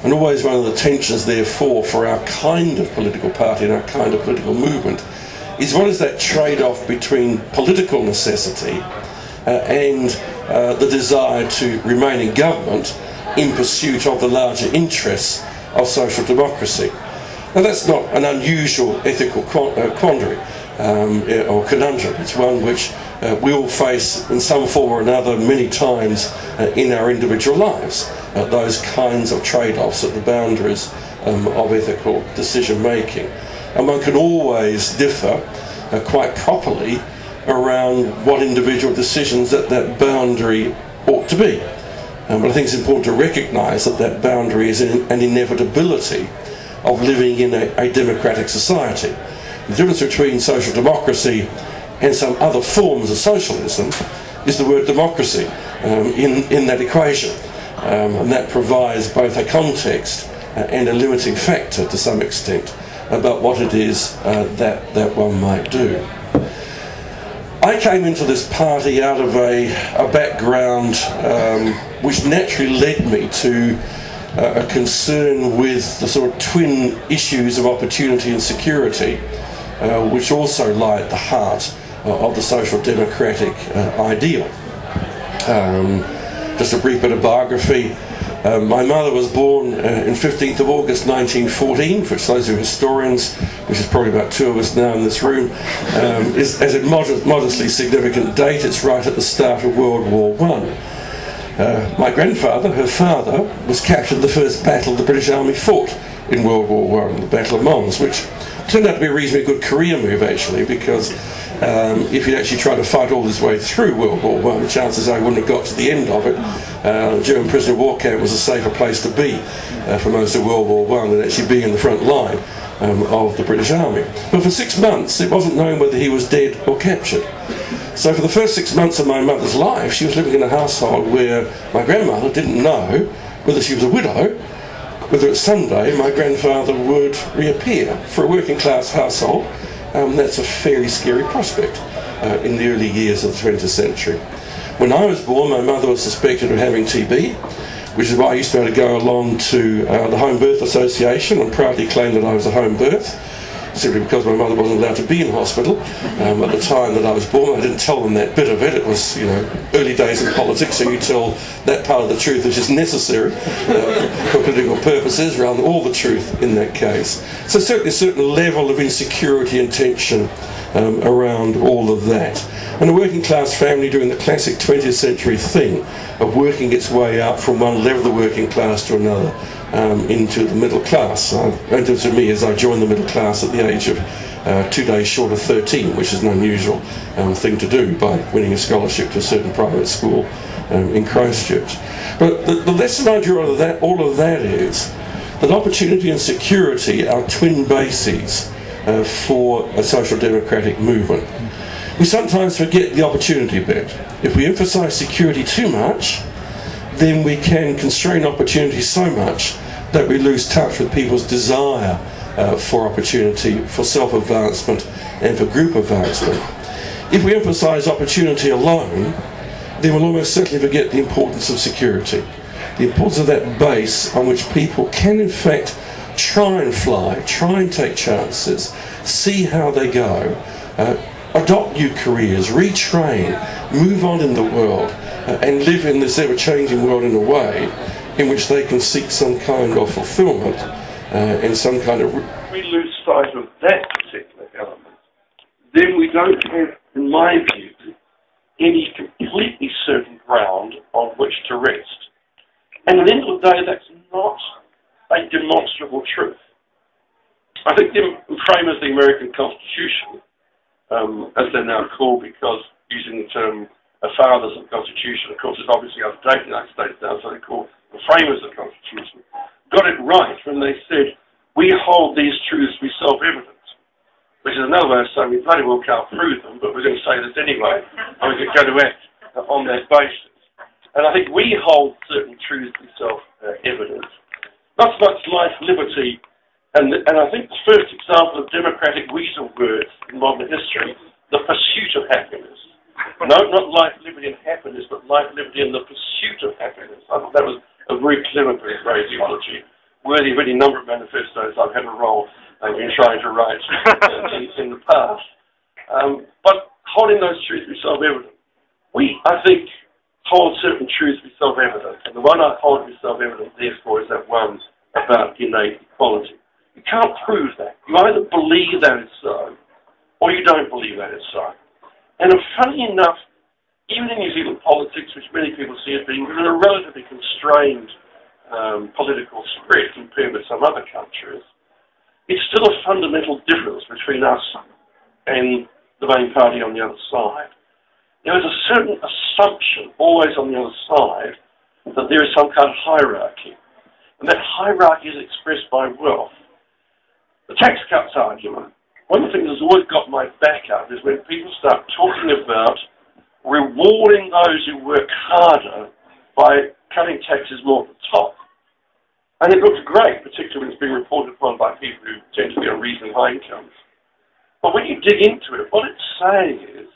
And always one of the tensions, therefore, for our kind of political party and our kind of political movement is what is that trade-off between political necessity and the desire to remain in government in pursuit of the larger interests of social democracy. Now, that's not an unusual ethical quandary or conundrum. It's one which we all face in some form or another many times in our individual lives, those kinds of trade-offs at the boundaries of ethical decision-making. And one can always differ quite properly around what individual decisions that boundary ought to be. But I think it's important to recognise that that boundary is an inevitability of living in a democratic society. The difference between social democracy and some other forms of socialism is the word democracy in that equation. And that provides both a context and a limiting factor to some extent about what it is that one might do. I came into this party out of a background which naturally led me to a concern with the sort of twin issues of opportunity and security, which also lie at the heart of the social democratic ideal. Just a brief bit of biography. My mother was born in 15th of August 1914, which those who are historians, which is probably about two of us now in this room, is as a modestly significant date. It's right at the start of World War I. My grandfather, her father, was captured in the first battle the British Army fought in World War I, the Battle of Mons, which turned out to be a reasonably good career move actually, because if he'd actually tried to fight all his way through World War I, the chances are he wouldn't have got to the end of it. The German prisoner of war camp was a safer place to be for most of World War I than actually being in the front line of the British Army. But for 6 months it wasn't known whether he was dead or captured. So for the first 6 months of my mother's life, she was living in a household where my grandmother didn't know whether she was a widow, whether someday my grandfather would reappear. For a working class household, that's a fairly scary prospect in the early years of the 20th century. When I was born, my mother was suspected of having TB, which is why I used to be able to go along to the Home Birth Association and proudly claim that I was a home birth, simply because my mother wasn't allowed to be in hospital at the time that I was born. I didn't tell them that bit of it. It was, early days in politics, so you tell that part of the truth which is necessary for political purposes, rather than all the truth in that case. So certainly a certain level of insecurity and tension around all of that. And a working class family doing the classic 20th century thing of working its way up from one level of the working class to another into the middle class. And to me, as I joined the middle class at the age of 2 days short of 13, which is an unusual thing to do by winning a scholarship to a certain private school in Christchurch. But the lesson I draw out of all of that is that opportunity and security are twin bases for a social democratic movement. We sometimes forget the opportunity bit. If we emphasise security too much, then we can constrain opportunity so much that we lose touch with people's desire for opportunity, for self-advancement and for group advancement. If we emphasise opportunity alone, then we'll almost certainly forget the importance of security, the importance of that base on which people can in fact try and fly, try and take chances, see how they go, adopt new careers, retrain, move on in the world, and live in this ever-changing world in a way in which they can seek some kind of fulfilment and some kind of... We lose sight of that particular element, then we don't have, in my view, any completely certain ground on which to rest. And at the end of the day, that's not a demonstrable truth. I think the framers of the American Constitution, as they're now called, because using the term fathers of the Constitution, of course, is obviously out of date in the United States now, so they're called the framers of the Constitution, got it right when they said, we hold these truths to be self-evident, which is another way of saying we bloody well can't prove them, but we're going to say this anyway, and we're going to act on that basis. And I think we hold certain truths to be self-evident. Not so much life, liberty, and I think the first example of democratic recent words in modern history, the pursuit of happiness. No, not life, liberty and happiness, but life, liberty and the pursuit of happiness. I thought that was a very clever phrase, eulogy worthy of any number of manifestos I've had a role in trying to write in the past. But holding those truths to be self-evident. I think, hold certain truths to be self-evident. And the one I hold to be self-evident, therefore, is that one about innate equality. You can't prove that. You either believe that it's so, or you don't believe that it's so. And funny enough, even in New Zealand politics, which many people see as being a relatively constrained political spread compared with some other countries, it's still a fundamental difference between us and the main party on the other side. There is a certain assumption, always on the other side, that there is some kind of hierarchy. And that hierarchy is expressed by wealth. The tax cuts argument, one of the things that's always got my back up is when people start talking about rewarding those who work harder by cutting taxes more at the top. And it looks great, particularly when it's being reported upon by people who tend to be on reasonably high incomes. But when you dig into it, what it's saying is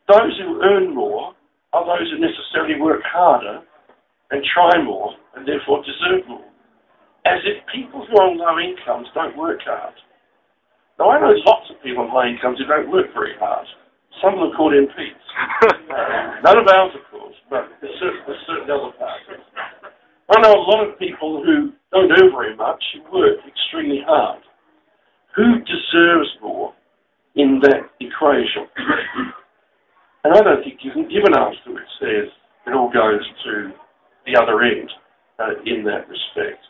those who earn more are those who necessarily work harder and try more and therefore deserve more. As if people who are on low incomes don't work hard. Now, I know lots of people on high incomes who don't work very hard. Some of them called MPs. None of ours, of course, but there's certain other parties. I know a lot of people who don't earn very much who work extremely hard. Who deserves more in that equation? And I don't think you can give an answer which says it all goes to the other end in that respect.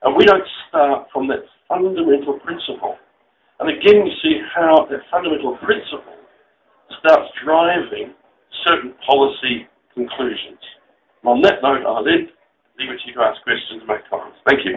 And we don't start from that fundamental principle. And again, you see how that fundamental principle starts driving certain policy conclusions. And on that note, I'll then leave it to you to ask questions and make comments. Thank you.